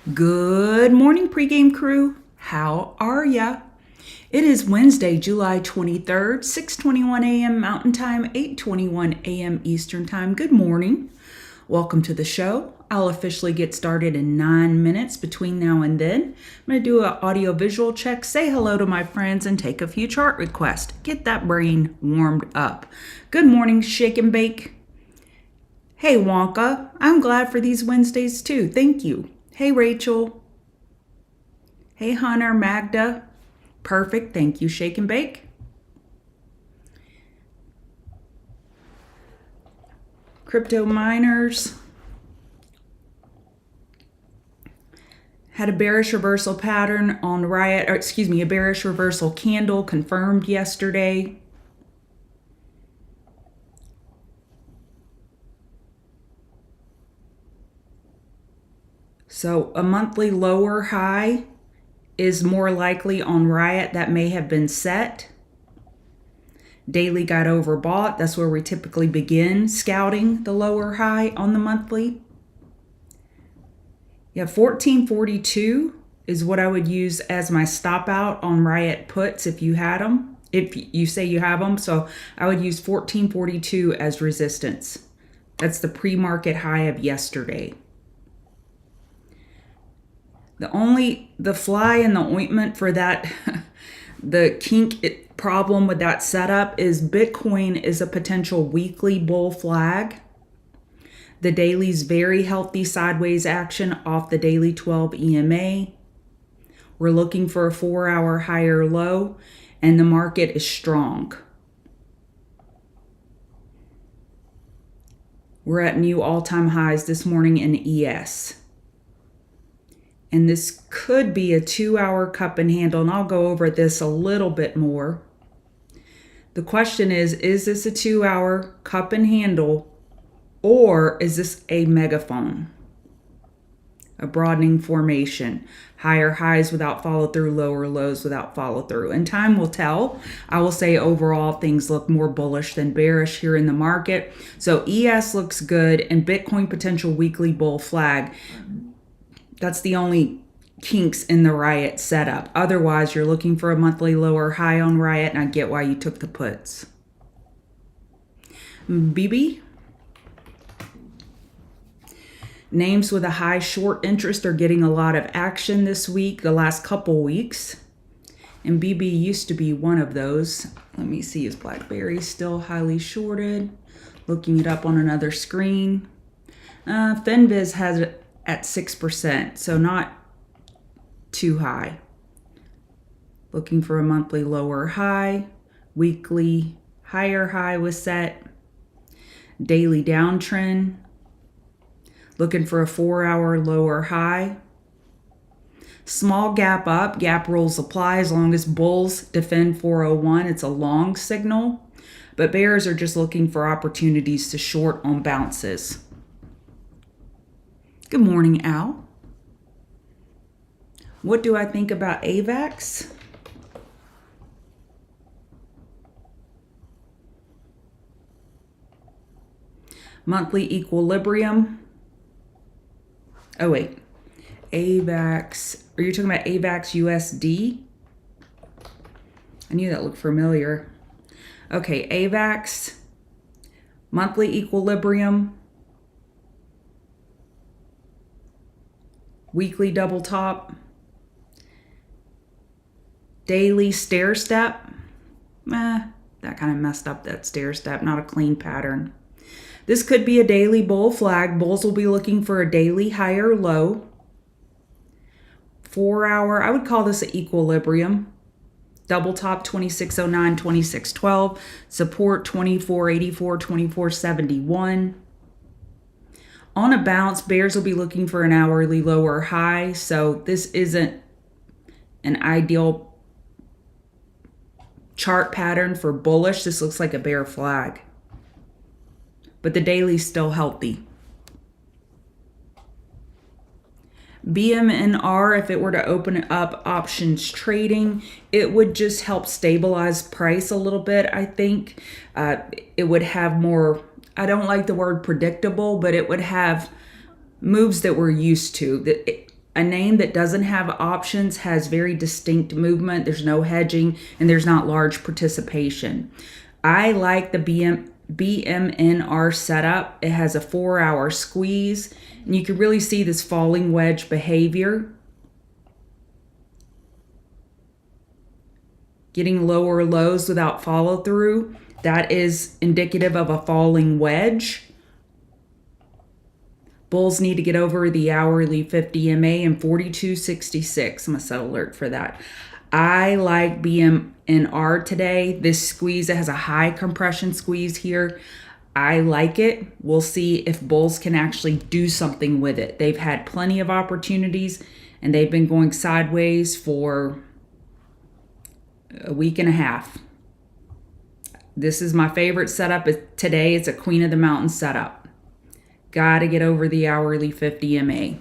Good morning, pregame crew. How are ya? It is Wednesday, July 23rd, 6:21 a.m. Mountain Time, 8:21 a.m. Eastern Time. Good morning. Welcome to the show. I'll officially get started in 9 minutes between now and then. I'm going to do an audio visual check, say hello to my friends, and take a few chart requests. Get that brain warmed up. Good morning, Shake and Bake. Hey, Wonka. I'm glad for these Wednesdays too. Thank you. Hey, Rachel. Hey, Hunter, Magda. Perfect. Thank you, Shake and Bake. Crypto miners. Had a bearish reversal pattern on Riot, or excuse me, a bearish reversal candle confirmed yesterday. So a monthly lower high is more likely on Riot that may have been set. Daily got overbought. That's where we typically begin scouting the lower high on the monthly. Yeah, 1442 is what I would use as my stop out on Riot puts if you had them. If you say you have them. So I would use 1442 as resistance. That's the pre-market high of yesterday. The fly in the ointment for that, the kink problem with that setup is Bitcoin is a potential weekly bull flag. The daily's very healthy sideways action off the daily 12 EMA. We're looking for a 4-hour higher low, and the market is strong. We're at new all-time highs this morning in ES. And this could be a 2-hour cup and handle, and I'll go over this a little bit more. The question is this a 2-hour cup and handle, or is this a megaphone? A broadening formation, higher highs without follow through, lower lows without follow through. And time will tell. I will say overall things look more bullish than bearish here in the market. So ES looks good, and Bitcoin potential weekly bull flag. That's the only kinks in the Riot setup. Otherwise, you're looking for a monthly lower high on Riot, and I get why you took the puts. BB. Names with a high short interest are getting a lot of action this week, the last couple weeks. And BB used to be one of those. Let me see, is BlackBerry still highly shorted? Looking it up on another screen. Finviz has it at 6%, so not too high. Looking for a monthly lower high. Weekly higher high was set. Daily downtrend. Looking for a 4-hour lower high. Small gap up. Gap rules apply as long as bulls defend 401. It's a long signal. But bears are just looking for opportunities to short on bounces. Good morning, Al. What do I think about AVAX? Monthly equilibrium. Oh, wait. AVAX. Are you talking about AVAX USD? I knew that looked familiar. Okay, AVAX. Monthly equilibrium. Weekly double top. Daily stair step. That kind of messed up that stair step. Not a clean pattern. This could be a daily bull flag. Bulls will be looking for a daily higher low. 4-hour, I would call this an equilibrium. Double top 2609, 2612. Support 2484, 2471. On a bounce, bears will be looking for an hourly lower high. So this isn't an ideal chart pattern for bullish. This looks like a bear flag. But the daily's still healthy. BMNR, if it were to open up options trading, it would just help stabilize price a little bit, I think. It would have more, I don't like the word predictable, but it would have moves that we're used to. A name that doesn't have options has very distinct movement. There's no hedging and there's not large participation. I like the BMNR setup. It has a 4-hour squeeze, and you can really see this falling wedge behavior. Getting lower lows without follow through. That is indicative of a falling wedge. Bulls need to get over the hourly 50 MA and 42.66. I'm going to set alert for that. I like BMNR today. This squeeze, it has a high compression squeeze here. I like it. We'll see if bulls can actually do something with it. They've had plenty of opportunities and they've been going sideways for a week and a half. This is my favorite setup today. It's a Queen of the Mountain setup. Got to get over the hourly 50 MA.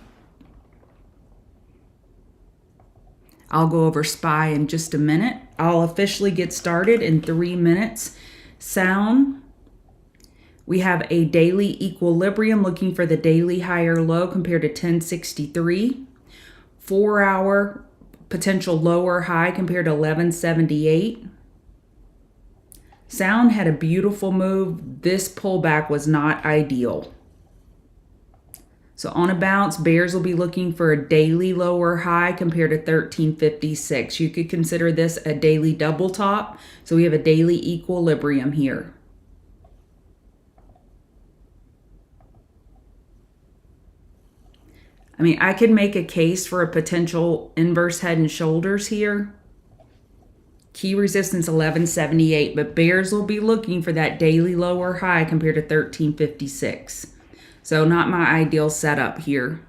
I'll go over SPY in just a minute. I'll officially get started in 3 minutes. Sound. We have a daily equilibrium looking for the daily higher low compared to 1063. 4-hour potential lower high compared to 1178. Sound had a beautiful move. This pullback was not ideal. So on a bounce, bears will be looking for a daily lower high compared to 1356. You could consider this a daily double top. So we have a daily equilibrium here. I mean, I could make a case for a potential inverse head and shoulders here. Key resistance 1178, but bears will be looking for that daily lower high compared to 1356. So not my ideal setup here.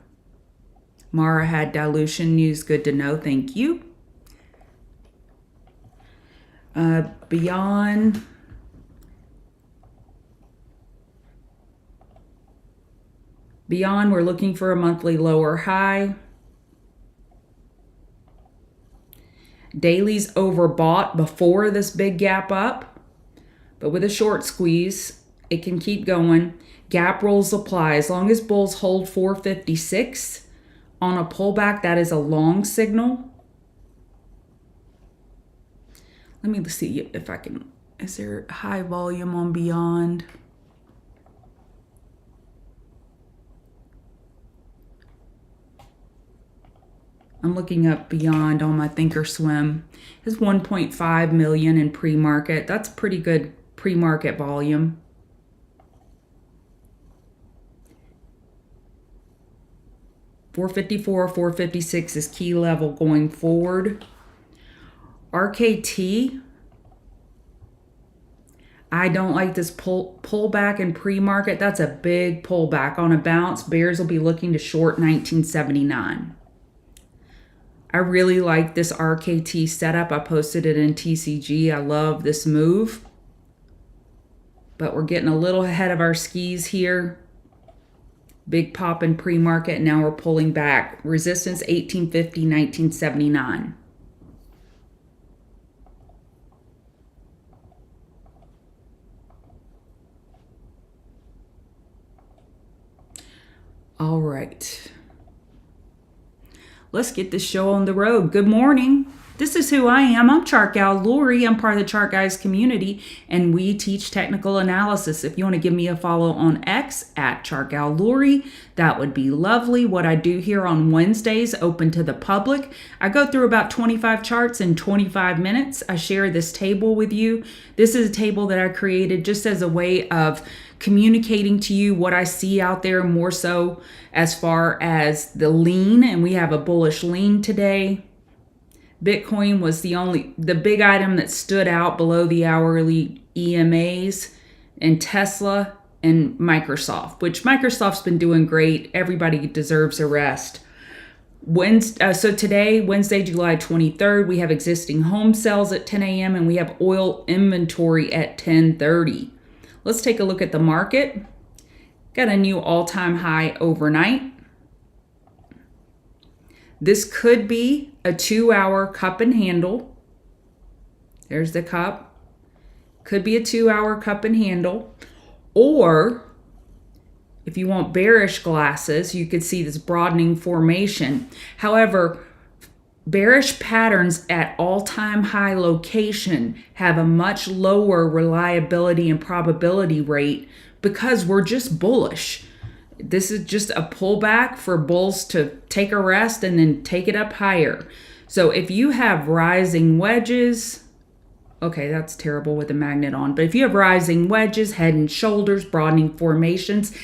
Mara had dilution news. Good to know. Thank you. Beyond. Beyond, we're looking for a monthly lower high. Daily's overbought before this big gap up, but with a short squeeze, it can keep going. Gap rules apply. As long as bulls hold 456 on a pullback, that is a long signal. Let me see if I can, is there high volume on Beyond? I'm looking up Beyond on my Thinkorswim. It's 1.5 million in pre-market. That's pretty good pre-market volume. $454, $456 is key level going forward. RKT, I don't like this pullback in pre-market. That's a big pullback. On a bounce, bears will be looking to short 1979. I really like this RKT setup. I posted it in TCG. I love this move. But we're getting a little ahead of our skis here. Big pop in pre-market. Now we're pulling back. Resistance 1850, 1979. All right. Let's get this show on the road. Good morning. This is who I am. I'm Chart Gal Lori. I'm part of the Chart Guys community, and we teach technical analysis. If you want to give me a follow on X at Chart Gal Lori, that would be lovely. What I do here on Wednesdays, open to the public. I go through about 25 charts in 25 minutes. I share this table with you. This is a table that I created just as a way of communicating to you what I see out there, more so as far as the lean, and we have a bullish lean today. Bitcoin was the big item that stood out below the hourly EMAs, and Tesla and Microsoft, which Microsoft's been doing great. Everybody deserves a rest. So today, Wednesday, July 23rd, we have existing home sales at 10 a.m. and we have oil inventory at 10:30. Let's take a look at the market. Got a new all-time high overnight. This could be a 2-hour cup and handle. There's the cup. Could be a 2-hour cup and handle. Or If you want bearish glasses, you could see this broadening formation. However, bearish patterns at all-time high location have a much lower reliability and probability rate because we're just bullish. This is just a pullback for bulls to take a rest and then take it up higher. So if you have rising wedges, okay, that's terrible with the magnet on, but if you have rising wedges, head and shoulders, broadening formations,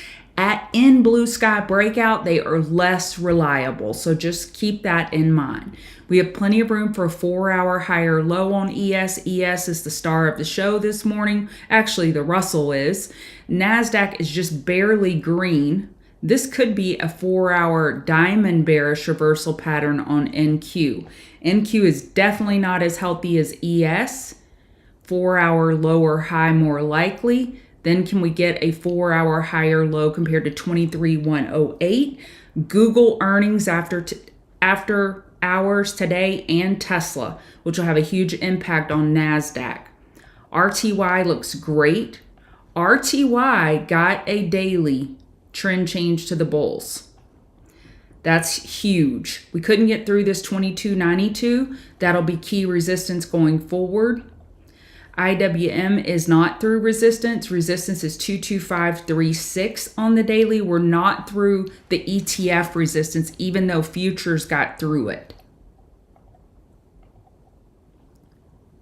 in blue sky breakout, they are less reliable. So just keep that in mind. We have plenty of room for a 4-hour higher low on ES. ES is the star of the show this morning. Actually, the Russell is. NASDAQ is just barely green. This could be a 4-hour diamond bearish reversal pattern on NQ. NQ is definitely not as healthy as ES. 4-hour lower high more likely. Then can we get a 4-hour higher low compared to 23,108? Google earnings after hours today, and Tesla, which will have a huge impact on NASDAQ. RTY looks great. RTY got a daily trend change to the bulls. That's huge. We couldn't get through this 2292. That'll be key resistance going forward. IWM is not through resistance. Resistance is 22536 on the daily. We're not through the ETF resistance, even though futures got through it.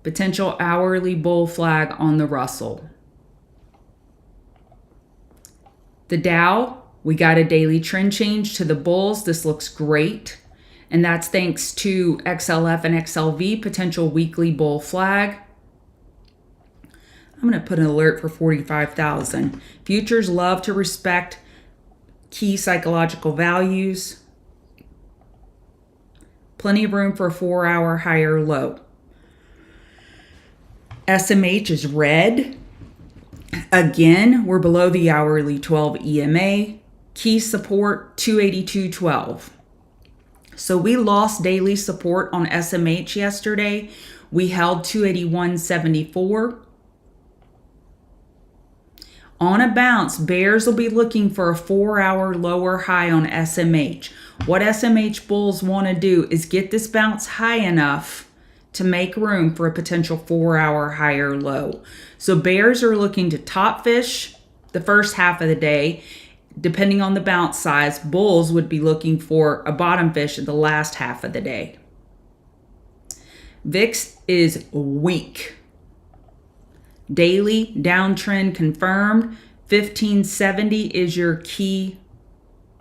Potential hourly bull flag on the Russell. The Dow, we got a daily trend change to the bulls. This looks great. And that's thanks to XLF and XLV, potential weekly bull flag. I'm going to put an alert for 45,000. Futures love to respect key psychological values. Plenty of room for a 4-hour higher low. SMH is red. Again, we're below the hourly 12 EMA. Key support 282.12. So we lost daily support on SMH yesterday. We held 281.74. On a bounce, bears will be looking for a 4-hour lower high on SMH. What SMH bulls want to do is get this bounce high enough to make room for a potential 4-hour higher low. So bears are looking to top fish the first half of the day. Depending on the bounce size, bulls would be looking for a bottom fish in the last half of the day. VIX is weak. Daily downtrend confirmed. 1570 is your key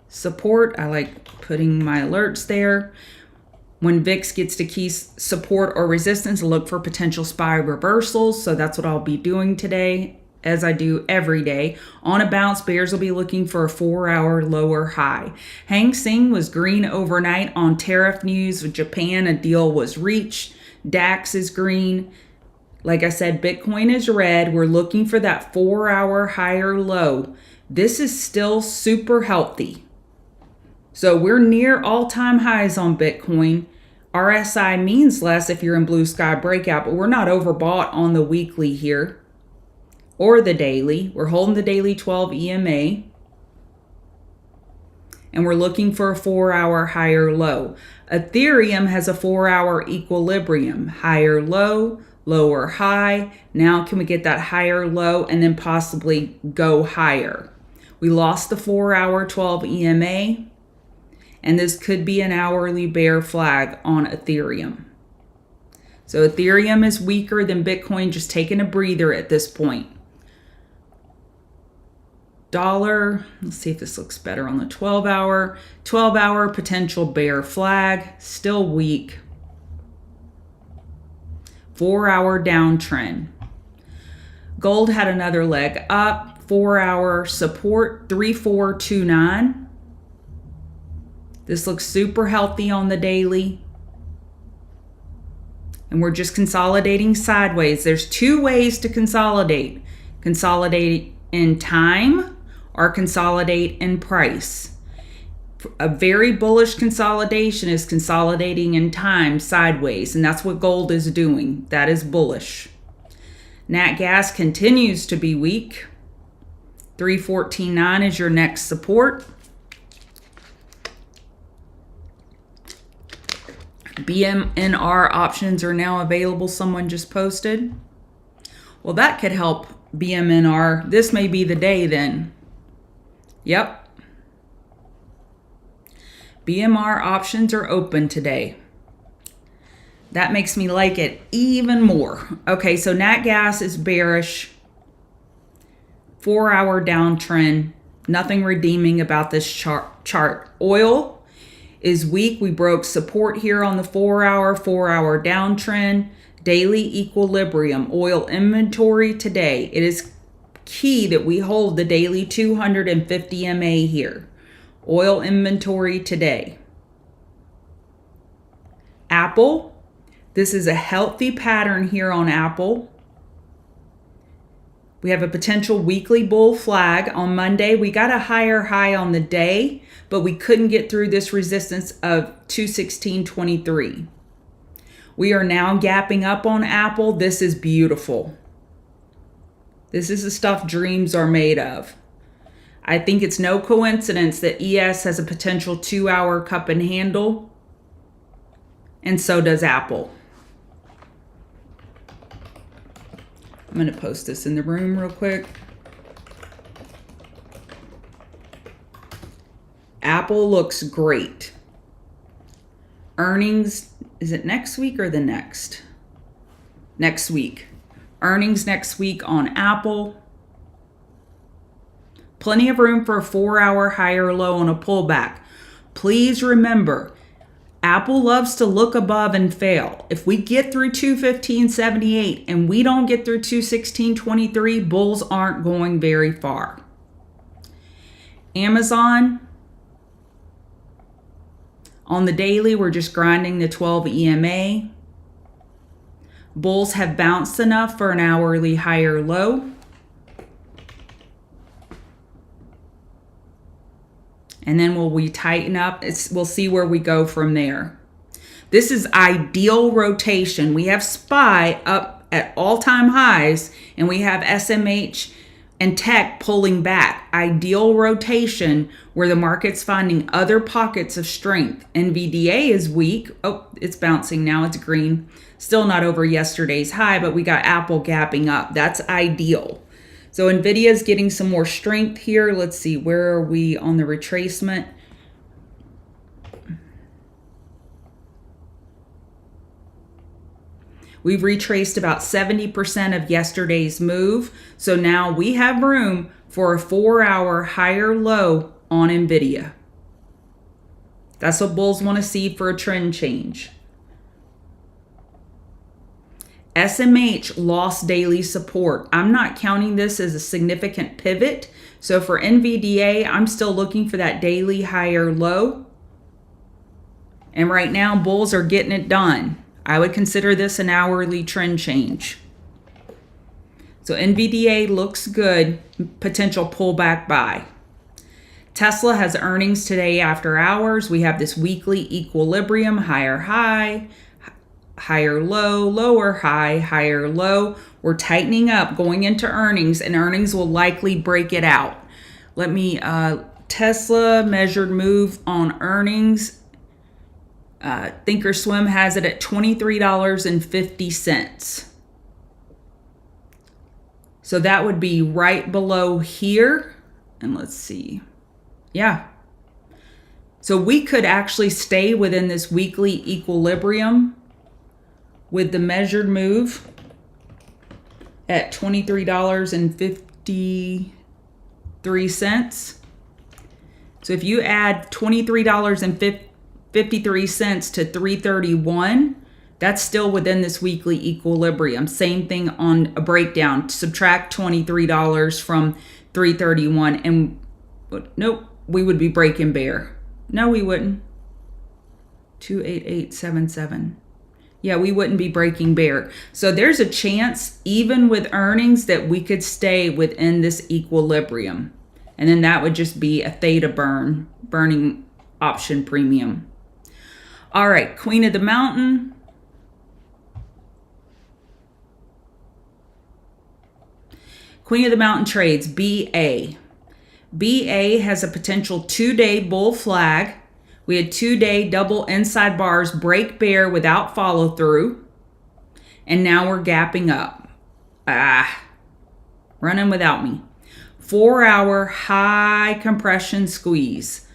support. I like putting my alerts there. When VIX gets to key support or resistance, look for potential SPY reversals. So that's what I'll be doing today, as I do every day. On a bounce, bears will be looking for a 4-hour lower high. Hang Seng was green overnight on tariff news with Japan. A deal was reached. DAX is green. Like I said, Bitcoin is red. We're looking for that 4-hour higher low. This is still super healthy. So we're near all-time highs on Bitcoin. RSI means less if you're in blue sky breakout, but we're not overbought on the weekly here or the daily. We're holding the daily 12 EMA. And we're looking for a 4-hour higher low. Ethereum has a 4-hour equilibrium. Higher low, lower high. Now can we get that higher low and then possibly go higher? We lost the 4-hour 12 EMA, and this could be an hourly bear flag on Ethereum. So Ethereum is weaker than Bitcoin, just taking a breather at this point. Dollar, let's see if this looks better on the 12-hour. 12-hour potential bear flag, still weak. 4-hour downtrend. Gold had another leg up. 4-hour support, 3429. This looks super healthy on the daily. And we're just consolidating sideways. There's two ways to consolidate. Consolidate in time or consolidate in price. A very bullish consolidation is consolidating in time sideways, and that's what gold is doing. That is bullish. Nat gas continues to be weak. 314.9 is your next support. BMNR options are now available, someone just posted. Well, that could help BMNR. This may be the day then. Yep. BMR options are open today. That makes me like it even more. Okay, so nat gas is bearish. 4-hour downtrend. Nothing redeeming about this chart. Oil is weak. We broke support here on the 4-hour downtrend. Daily equilibrium. Oil inventory today. It is key that we hold the daily 250 MA here. Oil inventory today. Apple. This is a healthy pattern here on Apple. We have a potential weekly bull flag. On Monday, we got a higher high on the day, but we couldn't get through this resistance of 216.23. We are now gapping up on Apple. This is beautiful. This is the stuff dreams are made of. I think it's no coincidence that ES has a potential 2-hour cup and handle, and so does Apple. I'm going to post this in the room real quick. Apple looks great. Earnings, is it next week or the next? Next week. Earnings next week on Apple. Plenty of room for a 4-hour higher low on a pullback. Please remember, Apple loves to look above and fail. If we get through 215.78 and we don't get through 216.23, bulls aren't going very far. Amazon, on the daily, we're just grinding the 12 EMA. Bulls have bounced enough for an hourly higher low. And then will we tighten up? We'll see where we go from there. This is ideal rotation. We have SPY up at all-time highs, and we have SMH and tech pulling back. Ideal rotation where the market's finding other pockets of strength. NVDA is weak. Oh, it's bouncing now. It's green. Still not over yesterday's high, but we got Apple gapping up. That's ideal. So NVIDIA is getting some more strength here. Let's see, where are we on the retracement? We've retraced about 70% of yesterday's move. So now we have room for a 4-hour higher low on NVIDIA. That's what bulls want to see for a trend change. SMH lost daily support. I'm not counting this as a significant pivot. So for NVDA, I'm still looking for that daily higher low. And right now, bulls are getting it done. I would consider this an hourly trend change. So NVDA looks good, potential pullback buy. Tesla has earnings today after hours. We have this weekly equilibrium, higher high, higher low, lower high, higher low. We're tightening up going into earnings, and earnings will likely break it out. Let me, Tesla measured move on earnings. Thinkorswim has it at $23.50. So that would be right below here. And let's see. Yeah. So we could actually stay within this weekly equilibrium with the measured move at $23.53. So if you add $23.53 to 331, that's still within this weekly equilibrium. Same thing on a breakdown. Subtract $23 from 331 and nope, we would be breaking bear. No, we wouldn't. 28877. Yeah, we wouldn't be breaking bear. So there's a chance, even with earnings, that we could stay within this equilibrium. And then that would just be a theta burning option premium. All right, Queen of the Mountain. Queen of the Mountain trades, BA. BA has a potential 2-day bull flag. We had 2-day double inside bars break bear without follow through. And now we're gapping up. Running without me. 4-hour high compression squeeze.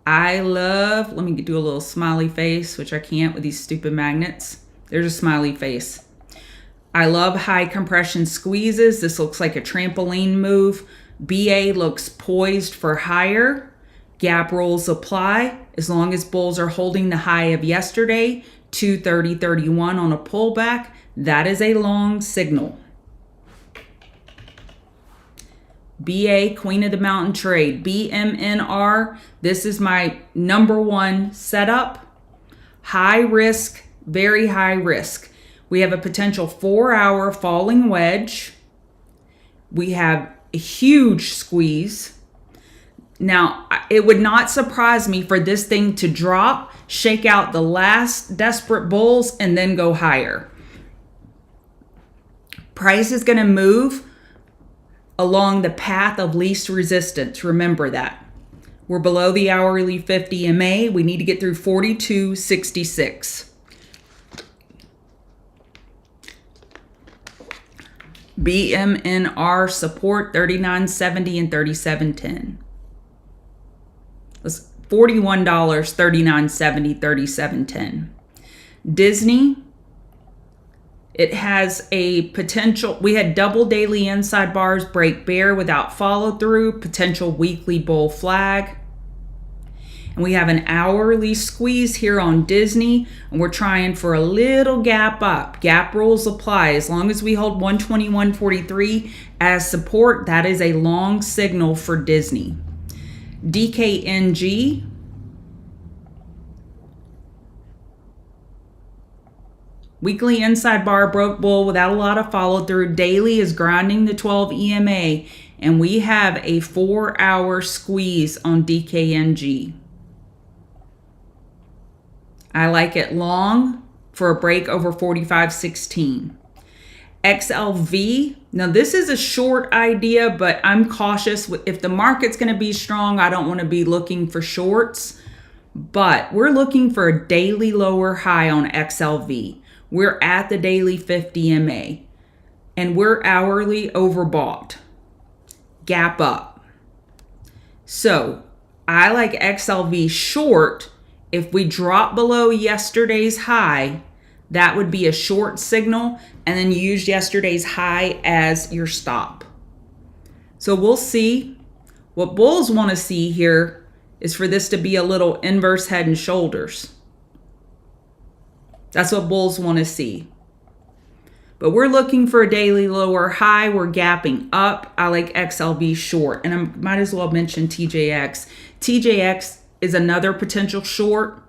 I love, let me do a little smiley face, which I can't with these stupid magnets. There's a smiley face. I love high compression squeezes. This looks like a trampoline move. BA looks poised for higher. Gap rules apply as long as bulls are holding the high of yesterday, 230.31 on a pullback. That is a long signal. BA, Queen of the Mountain trade. BMNR, this is my #1 setup. High risk, very high risk. We have a potential 4-hour falling wedge. We have a huge squeeze. Now, it would not surprise me for this thing to drop, shake out the last desperate bulls, and then go higher. Price is going to move along the path of least resistance. Remember that. We're below the hourly 50 MA. We need to get through 42.66. BMNR support 39.70 and 37.10. That's $41, 39.70, 37.10. Disney, it has a potential, we had double daily inside bars break bear without follow through, potential weekly bull flag. And we have an hourly squeeze here on Disney, and we're trying for a little gap up. Gap rules apply. As long as we hold 121.43 as support, that is a long signal for Disney. DKNG, weekly inside bar broke bull without a lot of follow through. Daily is grinding the 12 EMA, and we have a 4-hour squeeze on DKNG. I like it long for a break over 45.16. XLV, now this is a short idea, but I'm cautious. If the market's going to be strong, I don't want to be looking for shorts, but we're looking for a daily lower high on XLV. We're at the daily 50 MA, and we're hourly overbought. Gap up. So I like XLV short. If we drop below yesterday's high, that would be a short signal, and then use yesterday's high as your stop. So we'll see. What bulls want to see here is for this to be a little inverse head and shoulders. That's what bulls want to see. But we're looking for a daily lower high. We're gapping up. I like XLV short, and I might as well mention TJX. TJX is another potential short.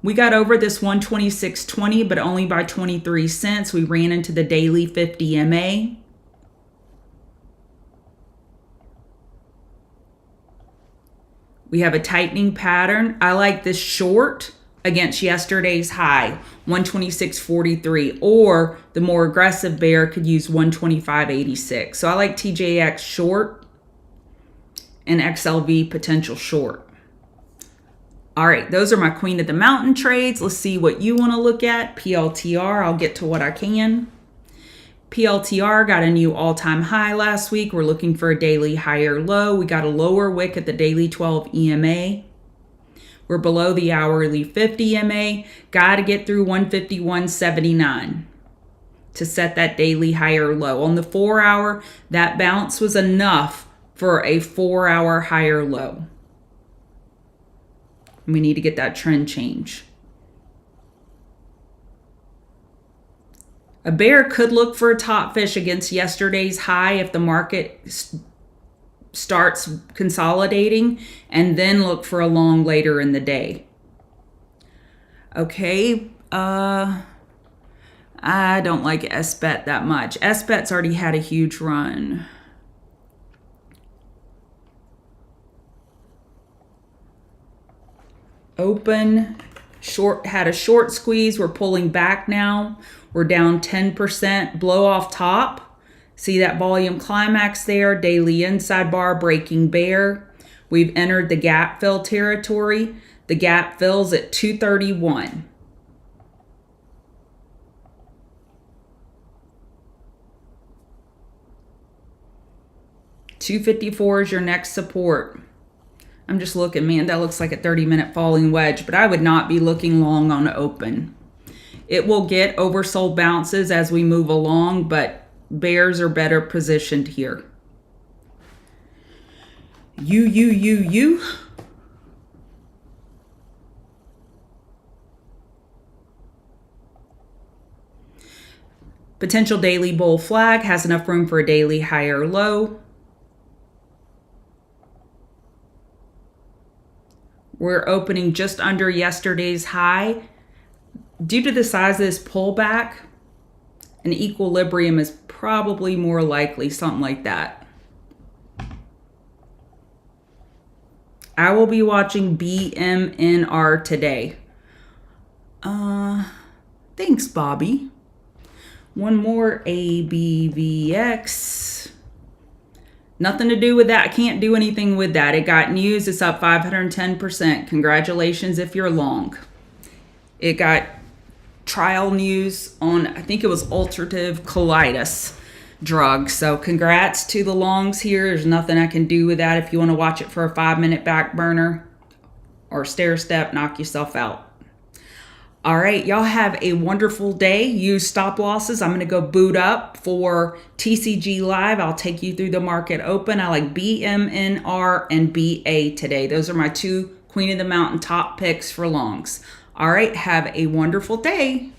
We got over this 126.20, but only by 23 cents. We ran into the daily 50 MA. We have a tightening pattern. I like this short against yesterday's high, 126.43, or the more aggressive bear could use 125.86. So I like TJX short and XLV potential short. All right, those are my Queen of the Mountain trades. Let's see what you want to look at. PLTR, I'll get to what I can. PLTR got a new all-time high last week. We're looking for a daily higher low. We got a lower wick at the daily 12 EMA. We're below the hourly 50 MA. Got to get through 151.79 to set that daily higher low. On the 4-hour, that bounce was enough for a 4-hour higher low. We need to get that trend change. A bear could look for a top fish against yesterday's high if the market starts consolidating, and then look for a long later in the day. Okay, I don't like SBET that much. SBET's already had a huge run. Open short had a short squeeze. We're pulling back now. We're down 10%. Blow off top. See that volume climax there? Daily inside bar breaking bear. We've entered the gap fill territory. The gap fills at 231. $254 is your next support. I'm just looking, man, that looks like a 30-minute falling wedge, but I would not be looking long on open. It will get oversold bounces as we move along, but bears are better positioned here. You. Potential daily bull flag has enough room for a daily high or low. We're opening just under yesterday's high. Due to the size of this pullback, an equilibrium is probably more likely, something like that. I will be watching BMNR today. Thanks, Bobby. One more, ABVX. Nothing to do with that. I can't do anything with that. It got news. It's up 510%. Congratulations if you're long. It got trial news on, I think it was ulcerative colitis drug. So congrats to the longs here. There's nothing I can do with that. If you want to watch it for a 5-minute back burner or stair step, knock yourself out. All right, y'all have a wonderful day. Use stop losses. I'm going to go boot up for TCG Live. I'll take you through the market open. I like BMNR and BA today. Those are my two Queen of the Mountain top picks for longs. All right, have a wonderful day.